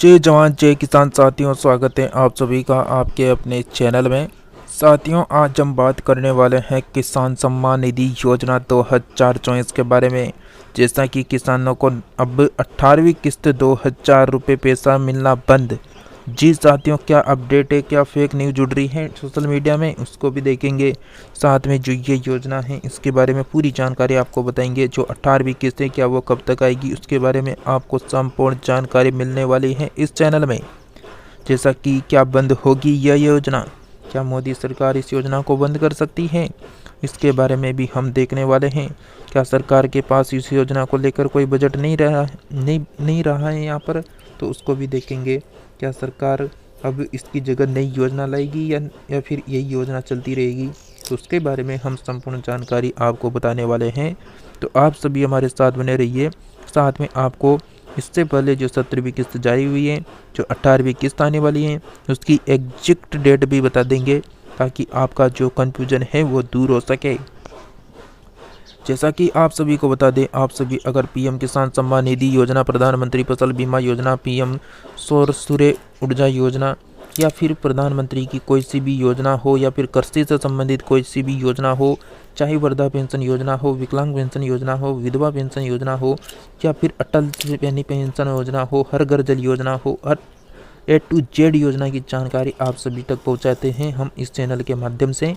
जय जवान जय किसान साथियों, स्वागत है आप सभी का आपके अपने चैनल में। साथियों, आज हम बात करने वाले हैं किसान सम्मान निधि योजना 2024 के बारे में। जैसा कि किसानों को अब 18वीं किस्त 2000 रुपये पैसा मिलना बंद। जी साथियों, क्या अपडेट है, क्या फेक न्यूज़ जुड़ रही है सोशल मीडिया में, उसको भी देखेंगे। साथ में जो ये योजना है इसके बारे में पूरी जानकारी आपको बताएंगे। जो 18वीं किस्त है क्या वो कब तक आएगी, उसके बारे में आपको संपूर्ण जानकारी मिलने वाली है इस चैनल में। जैसा कि क्या बंद होगी यह योजना, क्या मोदी सरकार इस योजना को बंद कर सकती है, इसके बारे में भी हम देखने वाले हैं। क्या सरकार के पास इस योजना को लेकर कोई बजट नहीं रहा है यहाँ पर, तो उसको भी देखेंगे। क्या सरकार अब इसकी जगह नई योजना लाएगी या फिर यही योजना चलती रहेगी, तो उसके बारे में हम संपूर्ण जानकारी आपको बताने वाले हैं। तो आप सभी हमारे साथ बने रहिए। साथ में आपको इससे पहले जो 17वीं किस्त जारी हुई है, जो 18वीं किस्त आने वाली है, उसकी एग्जैक्ट डेट भी बता देंगे ताकि आपका जो कन्फ्यूजन है वो दूर हो सके। जैसा कि आप सभी को बता दें, आप सभी अगर पीएम किसान सम्मान निधि योजना, प्रधानमंत्री फसल बीमा योजना, पीएम सौर सूर्य ऊर्जा योजना या फिर प्रधानमंत्री की कोई सी भी योजना हो या फिर कृषि से संबंधित कोई सी भी योजना हो, चाहे वृद्धा पेंशन योजना हो, विकलांग पेंशन योजना हो, विधवा पेंशन योजना हो या फिर अटल पेंशन योजना हो, हर घर जल योजना हो, हर A to Z योजना की जानकारी आप सभी तक पहुंचाते हैं हम इस चैनल के माध्यम से।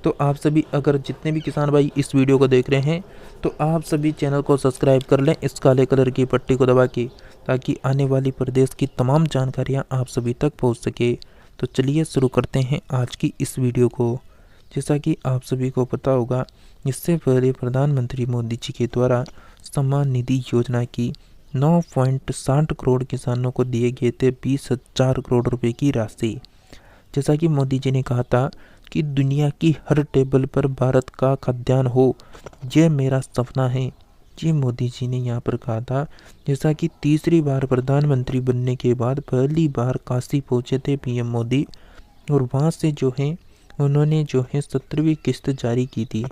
तो आप सभी अगर जितने भी किसान भाई इस वीडियो को देख रहे हैं, तो आप सभी चैनल को सब्सक्राइब कर लें इस काले कलर की पट्टी को दबा के, ताकि आने वाली प्रदेश की तमाम जानकारियां आप सभी तक पहुंच सके। तो चलिए शुरू करते हैं आज की इस वीडियो को। जैसा कि आप सभी को पता होगा, इससे पहले प्रधानमंत्री मोदी जी के द्वारा सम्मान निधि योजना की 9.60 करोड़ किसानों को दिए गए थे 20,000 करोड़ रुपए की राशि। जैसा कि मोदी जी ने कहा था कि दुनिया की हर टेबल पर भारत का खाद्यान्न हो, यह मेरा सपना है, ये मोदी जी ने यहाँ पर कहा था। जैसा कि तीसरी बार प्रधानमंत्री बनने के बाद पहली बार काशी पहुँचे थे पीएम मोदी, और वहाँ से जो है उन्होंने जो है 17वीं किस्त जारी की थी।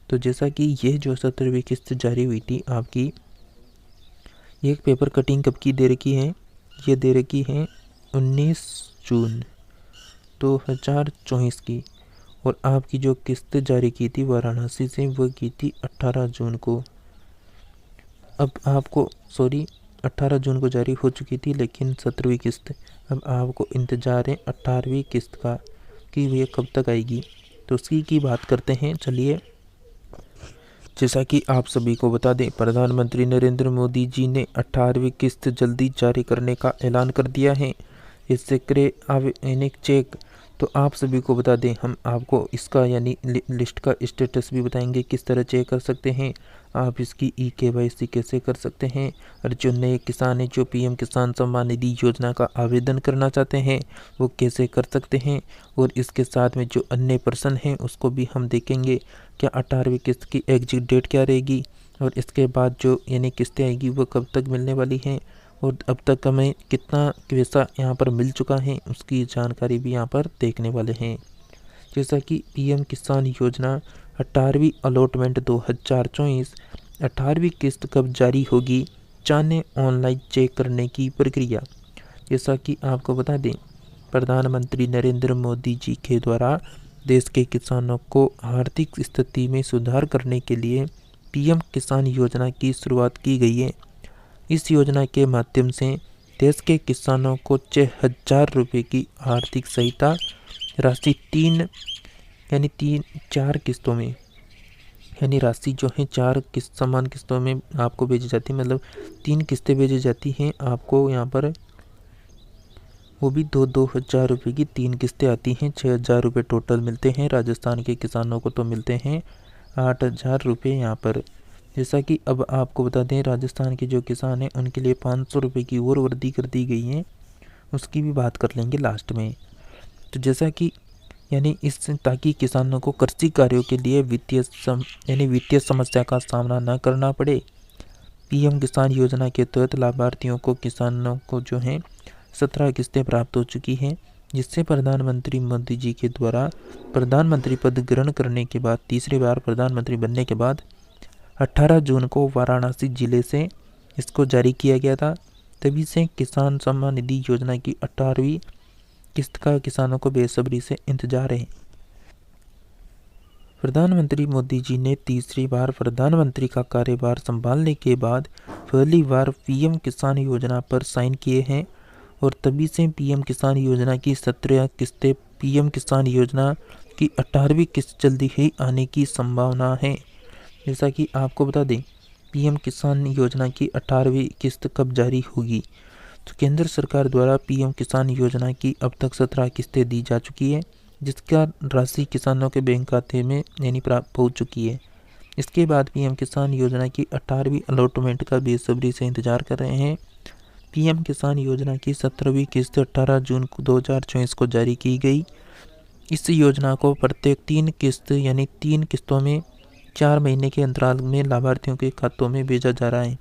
तो जैसा कि यह जो 17वीं किस्त जारी हुई थी आपकी, ये पेपर कटिंग कब की दे रखी है, ये दे रखी है 19 जून 2024 की, और आपकी जो किस्त जारी की थी वाराणसी से वो की थी 18 जून को। अब आपको 18 जून को जारी हो चुकी थी, लेकिन 17वीं किस्त अब आपको इंतज़ार है 18वीं किस्त का कि ये कब तक आएगी। तो उसकी की बात करते हैं, चलिए। जैसा कि आप सभी को बता दें, प्रधानमंत्री नरेंद्र मोदी जी ने 18वीं किस्त जल्दी जारी करने का ऐलान कर दिया है। इससे करे आवेदनिक चेक। तो आप सभी को बता दें, हम आपको इसका यानी लिस्ट का स्टेटस भी बताएंगे, किस तरह चेक कर सकते हैं आप, इसकी KYC कैसे कर सकते हैं, और जो नए किसान हैं जो पीएम किसान सम्मान निधि योजना का आवेदन करना चाहते हैं वो कैसे कर सकते हैं, और इसके साथ में जो अन्य पर्सन हैं उसको भी हम देखेंगे। क्या 18वीं किस्त की एग्जिट डेट क्या रहेगी, और इसके बाद जो यानी किस्तें आएगी वो कब तक मिलने वाली हैं, और अब तक हमें कितना पैसा यहाँ पर मिल चुका है उसकी जानकारी भी यहाँ पर देखने वाले हैं। जैसा कि पीएम किसान योजना 18वीं अलॉटमेंट 2024, 18वीं किस्त कब जारी होगी, जाने ऑनलाइन चेक करने की प्रक्रिया। जैसा कि आपको बता दें, प्रधानमंत्री नरेंद्र मोदी जी के द्वारा देश के किसानों को आर्थिक स्थिति में सुधार करने के लिए पीएम किसान योजना की शुरुआत की गई है। इस योजना के माध्यम से देश के किसानों को 6,000 रुपये की आर्थिक सहायता राशि 4 किस्तों में, यानी राशि जो है 4 समान किस्तों में आपको भेजी जाती है, मतलब 3 किस्तें भेजी जाती हैं आपको यहाँ पर, वो भी 2,000 रुपये की 3 किस्तें आती हैं। 6,000 रुपये टोटल मिलते हैं। राजस्थान के किसानों को तो मिलते हैं 8,000 रुपये यहाँ पर। जैसा कि अब आपको बता दें, राजस्थान के जो किसान हैं उनके लिए 500 रुपये की और वृद्धि कर दी गई है, उसकी भी बात कर लेंगे लास्ट में। तो जैसा कि यानी ताकि किसानों को कृषि कार्यों के लिए वित्तीय समस्या का सामना न करना पड़े, पीएम किसान योजना के तहत लाभार्थियों को किसानों को जो है 17 किस्तें प्राप्त हो चुकी हैं, जिससे प्रधानमंत्री मोदी जी के द्वारा प्रधानमंत्री पद ग्रहण करने के बाद, तीसरी बार प्रधानमंत्री बनने के बाद 18 जून को वाराणसी जिले से इसको जारी किया गया था। तभी से किसान सम्मान निधि योजना की 18वीं किस्त का किसानों को बेसब्री से इंतजार है। प्रधानमंत्री मोदी जी ने तीसरी बार प्रधानमंत्री का कार्यभार संभालने के बाद पहली बार पीएम किसान योजना पर साइन किए हैं और तभी से पीएम किसान योजना की 17 किस्तें पीएम किसान योजना की 18वीं किस्त जल्दी ही आने की संभावना है। जैसा कि आपको बता दें, पीएम किसान योजना की 18वीं किस्त कब जारी होगी, तो केंद्र सरकार द्वारा पीएम किसान योजना की अब तक 17 किस्तें दी जा चुकी है, जिसका राशि किसानों के बैंक खाते में यानी प्राप्त पहुँच चुकी है। इसके बाद पीएम किसान योजना की 18वीं अलॉटमेंट का बेसब्री से इंतजार कर रहे हैं। पीएम किसान योजना की 17वीं किस्त 18 जून 2024 को जारी की गई। इस योजना को प्रत्येक 3 किस्त यानी 3 किस्तों में 4 महीने के अंतराल में लाभार्थियों के खातों में भेजा जा रहा है।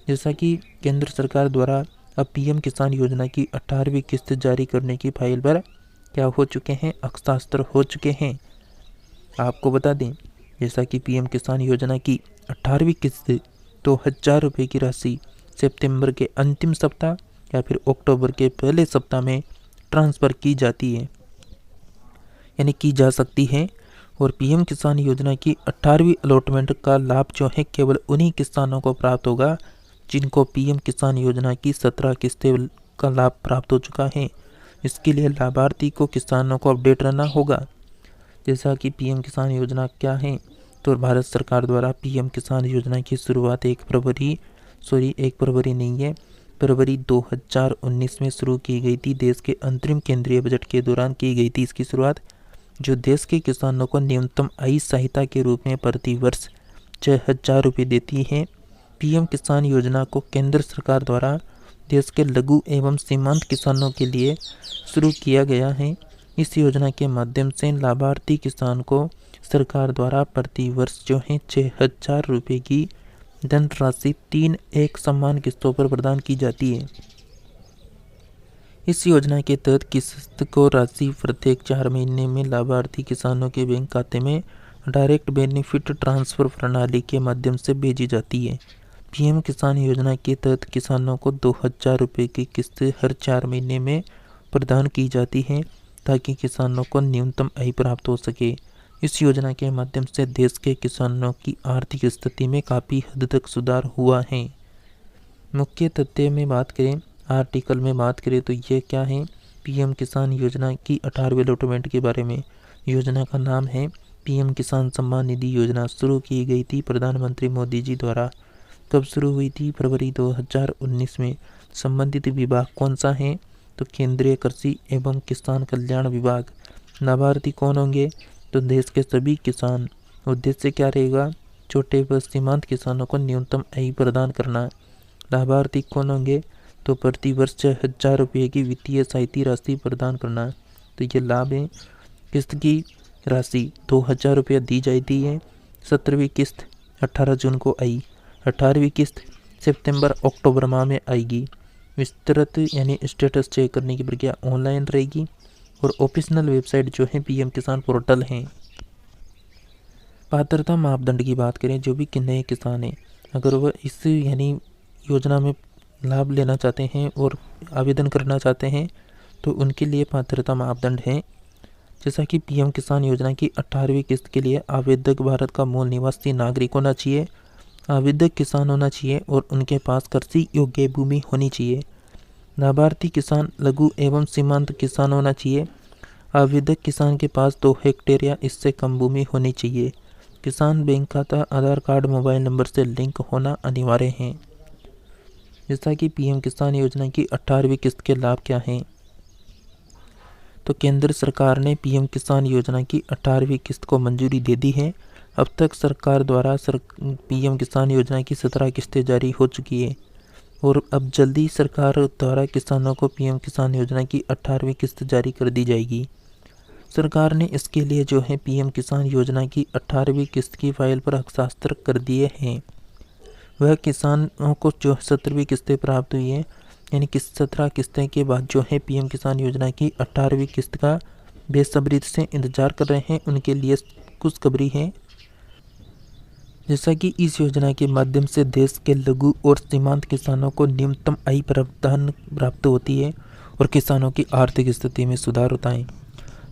जैसा कि केंद्र सरकार द्वारा अब पीएम किसान योजना की 18वीं किस्त जारी करने की फाइल पर क्या हो चुके हैं, हस्ताक्षर हो चुके हैं। आपको बता दें, जैसा कि पीएम किसान योजना की 18वीं किस्त 2000 रुपये की राशि सितंबर के अंतिम सप्ताह या फिर अक्टूबर के पहले सप्ताह में ट्रांसफ़र की जाती है यानी की जा सकती है। और पीएम किसान योजना की 18वीं अलॉटमेंट का लाभ जो है केवल उन्हीं किसानों को प्राप्त होगा जिनको पीएम किसान योजना की 17 किस्तें का लाभ प्राप्त हो चुका है। इसके लिए लाभार्थी को किसानों को अपडेट रहना होगा। जैसा कि पीएम किसान योजना क्या है, तो भारत सरकार द्वारा पीएम किसान योजना की शुरुआत 1 फरवरी नहीं है, फरवरी 2019 में शुरू की गई थी। देश के अंतरिम केंद्रीय बजट के दौरान की गई थी इसकी शुरुआत, जो देश के किसानों को न्यूनतम आय सहायता के रूप में प्रति वर्ष 6000 रुपये देती है। पीएम किसान योजना को केंद्र सरकार द्वारा देश के लघु एवं सीमांत किसानों के लिए शुरू किया गया है। इस योजना के माध्यम से लाभार्थी किसान को सरकार द्वारा प्रति वर्ष जो है 6000 रुपये की धनराशि 3 एक समान किस्तों पर प्रदान की जाती है। इस योजना के तहत किस्त को राशि प्रत्येक 4 महीने में लाभार्थी किसानों के बैंक खाते में डायरेक्ट बेनिफिट ट्रांसफ़र प्रणाली के माध्यम से भेजी जाती है। पीएम किसान योजना के तहत किसानों को 2000 रुपये की किस्त हर 4 महीने में प्रदान की जाती है ताकि किसानों को न्यूनतम आय प्राप्त हो सके। इस योजना के माध्यम से देश के किसानों की आर्थिक स्थिति में काफ़ी हद तक सुधार हुआ है। मुख्य तथ्य में बात करें, आर्टिकल में बात करें तो ये क्या है, पीएम किसान योजना की 18वीं अलॉटमेंट के बारे में। योजना का नाम है पीएम किसान सम्मान निधि योजना। शुरू की गई थी प्रधानमंत्री मोदी जी द्वारा। कब शुरू हुई थी? फरवरी 2019 में। संबंधित विभाग कौन सा है? तो केंद्रीय कृषि एवं किसान कल्याण विभाग। लाभार्थी कौन होंगे? तो देश के सभी किसान। उद्देश्य क्या रहेगा? छोटे व सीमांत किसानों को न्यूनतम आय प्रदान करना। लाभार्थी कौन होंगे? तो प्रति वर्ष 6000 रुपये की वित्तीय सहायता राशि प्रदान करना। तो ये लाभ है। किस्त की राशि 2000 रुपये दी जाती है। 17वीं किस्त 18 जून को आई। 18वीं किस्त सितंबर अक्टूबर माह में आएगी। विस्तृत यानी स्टेटस चेक करने की प्रक्रिया ऑनलाइन रहेगी और ऑफिशियल वेबसाइट जो है पीएम किसान पोर्टल है। पात्रता मापदंड की बात करें, जो भी नए किसान हैं अगर वह इस यानी योजना में लाभ लेना चाहते हैं और आवेदन करना चाहते हैं तो उनके लिए पात्रता मापदंड है। जैसा कि पीएम किसान योजना की 18वीं किस्त के लिए आवेदक भारत का मूल निवासी नागरिक होना चाहिए, आवेदक किसान होना चाहिए और उनके पास कृषि योग्य भूमि होनी चाहिए। लाभार्थी किसान लघु एवं सीमांत किसान होना चाहिए। आवेदक किसान के पास 2 हेक्टेयर या इससे कम भूमि होनी चाहिए। किसान बैंक खाता, आधार कार्ड, मोबाइल नंबर से लिंक होना अनिवार्य है। जैसा कि पीएम किसान योजना की 18वीं किस्त के लाभ क्या हैं, तो केंद्र सरकार ने पीएम किसान योजना की 18वीं किस्त को मंजूरी दे दी है। अब तक सरकार द्वारा पीएम किसान योजना की 17 किस्तें जारी हो चुकी है और अब जल्दी सरकार द्वारा किसानों को पीएम किसान योजना की 18वीं किस्त जारी कर दी जाएगी। सरकार ने इसके लिए जो है पीएम किसान योजना की 18वीं किस्त की फाइल पर हस्ताक्षर कर दिए हैं। वह किसानों को जो 17वीं किस्तें प्राप्त हुई है यानी कि 17 किस्तें के बाद जो है पीएम किसान योजना की 18वीं किस्त का बेसब्री से इंतजार कर रहे हैं, उनके लिए खुशखबरी है। जैसा कि इस योजना के माध्यम से देश के लघु और सीमांत किसानों को न्यूनतम आय प्रावधान प्राप्त होती है और किसानों की आर्थिक स्थिति में सुधार होता है।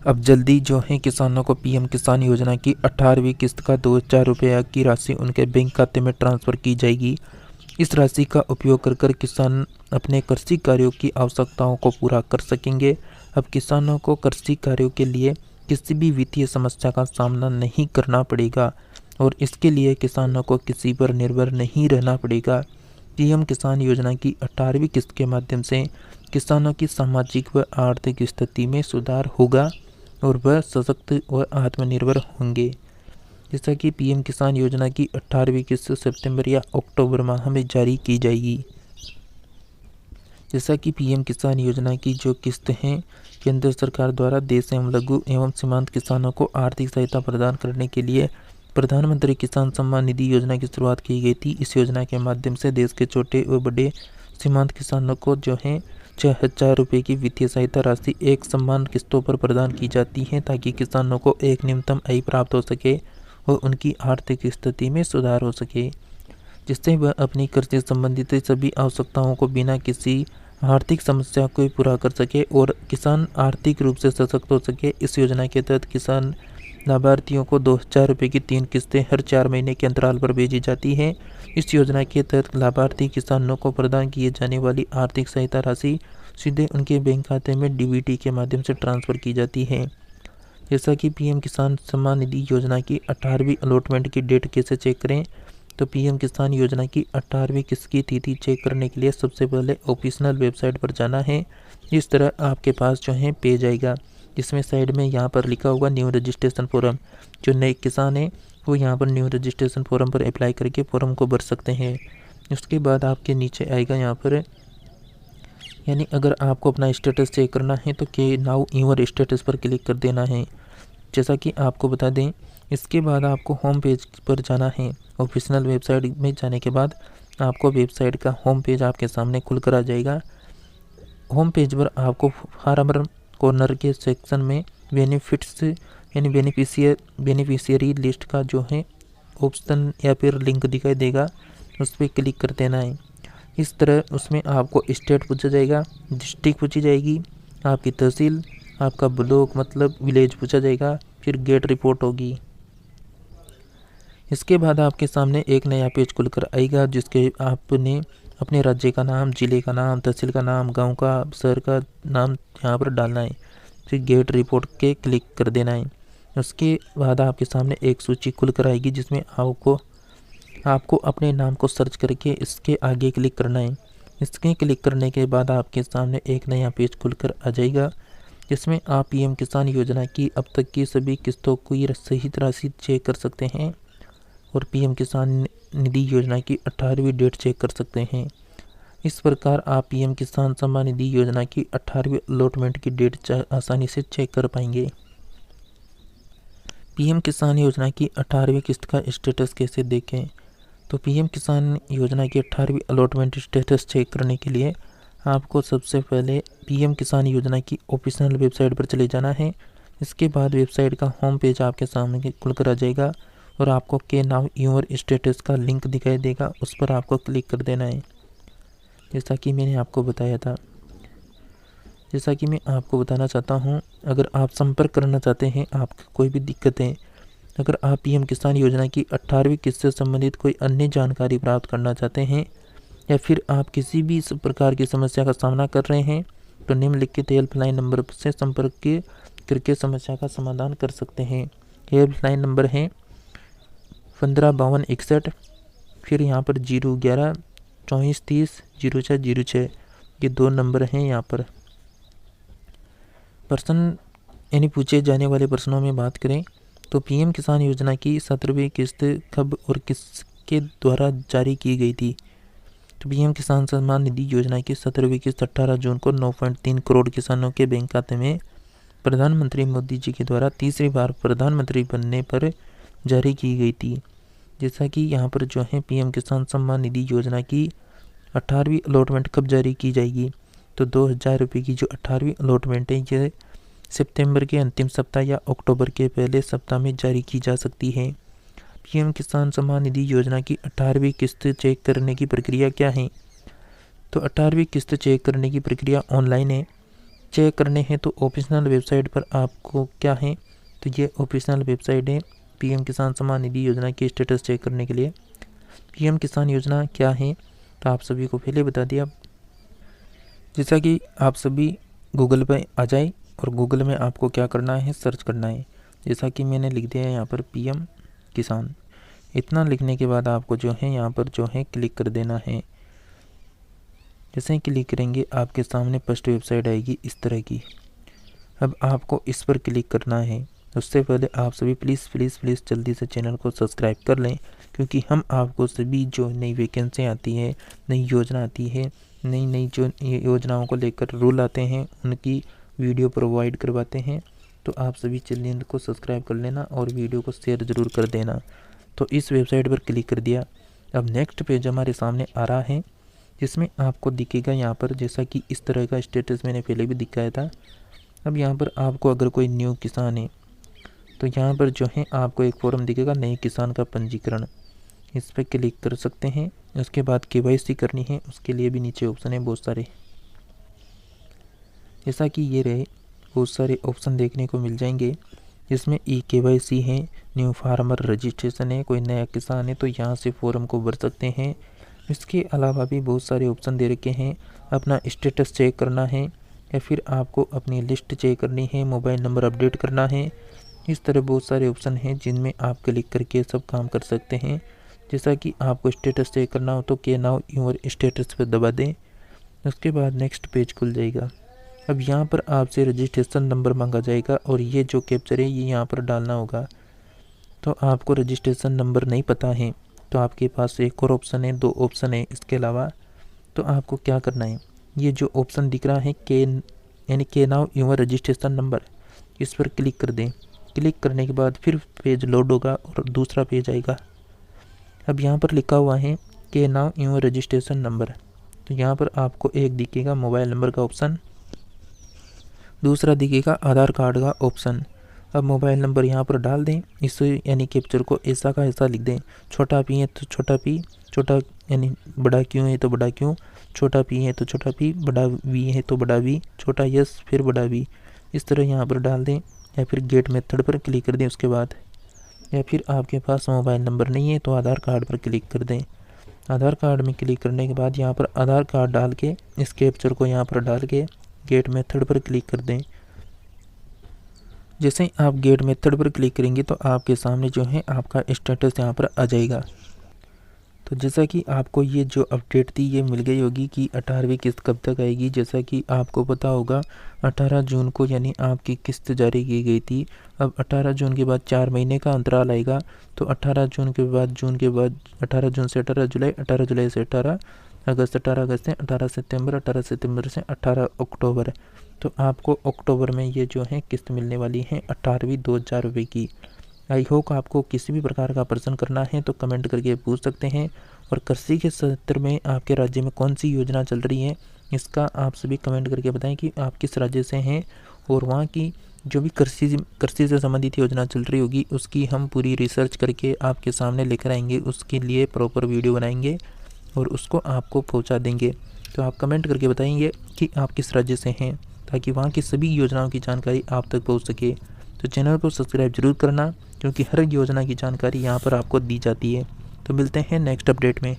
अब जल्दी जो है किसानों को पीएम किसान योजना की 18वीं किस्त का 2000 रुपये की राशि उनके बैंक खाते में ट्रांसफ़र की जाएगी। इस राशि का उपयोग कर किसान अपने कृषि कार्यों की आवश्यकताओं को पूरा कर सकेंगे। अब किसानों को कृषि कार्यों के लिए किसी भी वित्तीय समस्या का सामना नहीं करना पड़ेगा और इसके लिए किसानों को किसी पर निर्भर नहीं रहना पड़ेगा। पीएम किसान योजना की 18वीं किस्त के माध्यम से किसानों की सामाजिक व आर्थिक स्थिति में सुधार होगा और वह सशक्त व आत्मनिर्भर होंगे। जैसा कि पीएम किसान योजना की 18वीं किस्त सितंबर या अक्टूबर माह में जारी की जाएगी। जैसा कि पीएम किसान योजना की जो किस्त हैं केंद्र सरकार द्वारा देश एवं लघु एवं सीमांत किसानों को आर्थिक सहायता प्रदान करने के लिए प्रधानमंत्री किसान सम्मान निधि योजना की शुरुआत की गई थी। इस योजना के माध्यम से देश के छोटे व बड़े सीमांत किसानों को जो है 6000 रुपये की वित्तीय सहायता राशि एक समान किस्तों पर प्रदान की जाती है ताकि किसानों को एक न्यूनतम आय प्राप्त हो सके और उनकी आर्थिक स्थिति में सुधार हो सके, जिससे वह अपनी कृषि संबंधित सभी आवश्यकताओं को बिना किसी आर्थिक समस्या को पूरा कर सके और किसान आर्थिक रूप से सशक्त हो सके। इस योजना के तहत किसान लाभार्थियों को 2000 रुपये की 3 किस्तें हर 4 महीने के अंतराल पर भेजी जाती हैं। इस योजना के तहत लाभार्थी किसानों को प्रदान किए जाने वाली आर्थिक सहायता राशि सीधे उनके बैंक खाते में डीबीटी के माध्यम से ट्रांसफ़र की जाती है। जैसा कि पीएम किसान सम्मान निधि योजना की 18वीं अलॉटमेंट की डेट कैसे चेक करें, तो पीएम किसान योजना की 18वीं किस्त की तिथि चेक करने के लिए सबसे पहले ऑफिशियल वेबसाइट पर जाना है। इस तरह आपके पास जो है पेज आएगा जिसमें साइड में यहाँ पर लिखा होगा न्यू रजिस्ट्रेशन फॉर्म। जो नए किसान हैं वो यहाँ पर न्यू रजिस्ट्रेशन फॉर्म पर अप्लाई करके फॉर्म को भर सकते हैं। उसके बाद आपके नीचे आएगा यहाँ पर, यानी अगर आपको अपना स्टेटस चेक करना है तो के नाउ यूर स्टेटस पर क्लिक कर देना है। जैसा कि आपको बता दें, इसके बाद आपको होम पेज पर जाना है। ऑफिशियल वेबसाइट में जाने के बाद आपको वेबसाइट का होम पेज आपके सामने खुलकर आ जाएगा। होम पेज पर आपको फार्मर कॉर्नर के सेक्शन में बेनिफिट्स यानी बेनिफिशियरी लिस्ट का जो है ऑप्शन या फिर लिंक दिखाई देगा, उस पर क्लिक कर देना है। इस तरह उसमें आपको स्टेट पूछा जाएगा, डिस्ट्रिक्ट पूछी जाएगी, आपकी तहसील, आपका ब्लॉक मतलब विलेज पूछा जाएगा, फिर गेट रिपोर्ट होगी। इसके बाद आपके सामने एक नया पेज खुलकर आएगा जिसके आपने अपने राज्य का नाम, ज़िले का नाम, तहसील का नाम, गांव का, शहर का नाम यहाँ पर डालना है। फिर गेट रिपोर्ट के क्लिक कर देना है। उसके बाद आपके सामने एक सूची खुलकर आएगी जिसमें आपको अपने नाम को सर्च करके इसके आगे क्लिक करना है। इसके क्लिक करने के बाद आपके सामने एक नया पेज खुलकर आ जाएगा जिसमें आप पीएम किसान योजना की अब तक की सभी किस्तों की सही राशि चेक कर सकते हैं और पीएम किसान निधि योजना की 18वीं डेट चेक कर सकते हैं। इस प्रकार आप पीएम किसान सम्मान निधि योजना की 18वीं अलॉटमेंट की डेट आसानी से चेक कर पाएंगे। पीएम किसान योजना की 18वीं किस्त का स्टेटस कैसे देखें, तो पीएम किसान योजना की 18वीं अलॉटमेंट स्टेटस चेक करने के लिए आपको सबसे पहले पीएम किसान योजना की ऑफिशियल वेबसाइट पर चले जाना है। इसके बाद वेबसाइट का होम पेज आपके सामने खुलकर आ जाएगा और आपको के नाउ यूर स्टेटस का लिंक दिखाई देगा, उस पर आपको क्लिक कर देना है। जैसा कि मैंने आपको बताया था, जैसा कि मैं आपको बताना चाहता हूं, अगर आप संपर्क करना चाहते हैं, आपको कोई भी दिक्कत है, अगर आप पीएम किसान योजना की 18वीं किस्त से संबंधित कोई अन्य जानकारी प्राप्त करना चाहते हैं या फिर आप किसी भी प्रकार की समस्या का सामना कर रहे हैं तो निम्नलिखित हेल्पलाइन नंबर से संपर्क करके समस्या का समाधान कर सकते हैं। हेल्पलाइन नंबर है 155261, फिर यहाँ पर 011 2430 0606, ये 2 नंबर हैं। यहाँ पर प्रश्न यानी पूछे जाने वाले प्रश्नों में बात करें तो पीएम किसान योजना की 17वीं किस्त कब और किसके द्वारा जारी की गई थी, तो पीएम किसान सम्मान निधि योजना की 17वीं किस्त 18 जून को 9.3 करोड़ किसानों के बैंक खाते में प्रधानमंत्री मोदी जी के द्वारा तीसरी बार प्रधानमंत्री बनने पर जारी की गई थी। जैसा कि यहाँ पर जो है पीएम किसान सम्मान निधि योजना की 18वीं अलॉटमेंट कब जारी की जाएगी, तो 2000 रुपये की जो 18वीं अलॉटमेंट है ये सितंबर के अंतिम सप्ताह या अक्टूबर के पहले सप्ताह में जारी की जा सकती है। पीएम किसान सम्मान निधि योजना की 18वीं किस्त चेक करने की प्रक्रिया क्या है? तो 18वीं किस्त चेक करने की प्रक्रिया ऑनलाइन है। चेक करने हैं तो ऑफिशियल वेबसाइट पर आपको क्या है, तो ये ऑफिशियल वेबसाइट है पीएम किसान सम्मान निधि योजना की स्टेटस चेक करने के लिए। पीएम किसान योजना क्या है तो आप सभी को पहले बता दिया। जैसा कि आप सभी गूगल पर आ जाए और गूगल में आपको क्या करना है, सर्च करना है। जैसा कि मैंने लिख दिया है यहाँ पर पीएम किसान। इतना लिखने के बाद आपको जो है यहाँ पर जो है क्लिक कर देना है। जैसे ही क्लिक करेंगे आपके सामने फर्स्ट वेबसाइट आएगी इस तरह की। अब आपको इस पर क्लिक करना है। उससे पहले आप सभी प्लीज़ जल्दी से चैनल को सब्सक्राइब कर लें, क्योंकि हम आपको सभी जो नई वैकेंसी आती है, नई योजना आती है, नई जो योजनाओं को लेकर रूल आते हैं, उनकी वीडियो प्रोवाइड करवाते हैं। तो आप सभी चैनल को सब्सक्राइब कर लेना और वीडियो को शेयर ज़रूर कर देना। तो इस वेबसाइट पर क्लिक कर दिया। अब नेक्स्ट पेज हमारे सामने आ रहा है, जिसमें आपको दिखेगा यहाँ पर जैसा कि इस तरह का स्टेटस मैंने पहले भी दिखाया था। अब यहाँ पर आपको अगर कोई न्यू किसान है तो यहाँ पर जो है आपको एक फॉर्म दिखेगा नए किसान का पंजीकरण, इस पर क्लिक कर सकते हैं। उसके बाद केवाईसी करनी है, उसके लिए भी नीचे ऑप्शन है बहुत सारे। जैसा कि ये रहे बहुत सारे ऑप्शन देखने को मिल जाएंगे, जिसमें केवाईसी है, न्यू फार्मर रजिस्ट्रेशन है, कोई नया किसान है तो यहाँ से फॉर्म को भर सकते हैं। इसके अलावा भी बहुत सारे ऑप्शन दे रखे हैं। अपना स्टेटस चेक करना है या फिर आपको अपनी लिस्ट चेक करनी है, मोबाइल नंबर अपडेट करना है। इस तरह बहुत सारे ऑप्शन हैं जिनमें आप क्लिक करके सब काम कर सकते हैं। जैसा कि आपको स्टेटस चेक करना हो तो के नाउ योर स्टेटस पर दबा दें। उसके बाद नेक्स्ट पेज खुल जाएगा। अब यहाँ पर आपसे रजिस्ट्रेशन नंबर मांगा जाएगा और ये जो कैप्चर है ये यहाँ पर डालना होगा। तो आपको रजिस्ट्रेशन नंबर नहीं पता है तो आपके पास एक और ऑप्शन है, 2 ऑप्शन है इसके अलावा। तो आपको क्या करना है, ये जो ऑप्शन दिख रहा है के नाउ योर रजिस्ट्रेशन नंबर, इस पर क्लिक कर दें। क्लिक करने के बाद फिर पेज लोड होगा और दूसरा पेज आएगा। अब यहाँ पर लिखा हुआ है के नाउ योर रजिस्ट्रेशन नंबर। तो यहाँ पर आपको एक दिखेगा मोबाइल नंबर का ऑप्शन, दूसरा दिखेगा आधार कार्ड का ऑप्शन। अब मोबाइल नंबर यहाँ पर डाल दें, इस यानी कैप्चर को ऐसा का ऐसा लिख दें। छोटा पी है तो छोटा पी, छोटा यानी बड़ा क्यों है तो बड़ा क्यों, छोटा पी है तो छोटा पी, बड़ा वी है तो बड़ा वी, छोटा यस फिर बड़ा वी, इस तरह यहाँ पर डाल दें। या फिर गेट मेथड पर क्लिक कर दें उसके बाद। या फिर आपके पास मोबाइल नंबर नहीं है तो आधार कार्ड पर क्लिक कर दें। आधार कार्ड में क्लिक करने के बाद यहाँ पर आधार कार्ड डाल के इस कैप्चर को यहाँ पर डाल के गेट मेथड पर क्लिक कर दें। जैसे ही आप गेट मेथड पर क्लिक करेंगे तो आपके सामने जो है आपका स्टेटस यहाँ पर आ जाएगा। तो जैसा कि आपको ये जो अपडेट थी ये मिल गई होगी कि 18वीं किस्त कब तक आएगी। जैसा कि आपको पता होगा 18 जून को यानी आपकी किस्त जारी की गई थी। अब 18 जून के बाद 4 महीने का अंतराल आएगा। तो 18 जून के बाद 18 जून से 18 जुलाई, 18 जुलाई से 18 अगस्त, 18 अगस्त से 18 सितंबर, 18 सितंबर से 18 अक्टूबर। तो आपको अक्टूबर में ये जो है किस्त मिलने वाली है 18वीं 2000 रुपये की। आई होप आपको किसी भी प्रकार का प्रश्न करना है तो कमेंट करके पूछ सकते हैं। और कृषि के क्षेत्र में आपके राज्य में कौन सी योजना चल रही है इसका आप सभी कमेंट करके बताएं कि आप किस राज्य से हैं, और वहाँ की जो भी कृषि से संबंधित योजना चल रही होगी उसकी हम पूरी रिसर्च करके आपके सामने लेकर आएंगे। उसके लिए प्रॉपर वीडियो बनाएंगे और उसको आपको पहुँचा देंगे। तो आप कमेंट करके बताएंगे कि आप किस राज्य से हैं, ताकि वहाँ की सभी योजनाओं की जानकारी आप तक पहुँच सके। तो चैनल को सब्सक्राइब जरूर करना, क्योंकि हर योजना की जानकारी यहाँ पर आपको दी जाती है। तो मिलते हैं नेक्स्ट अपडेट में।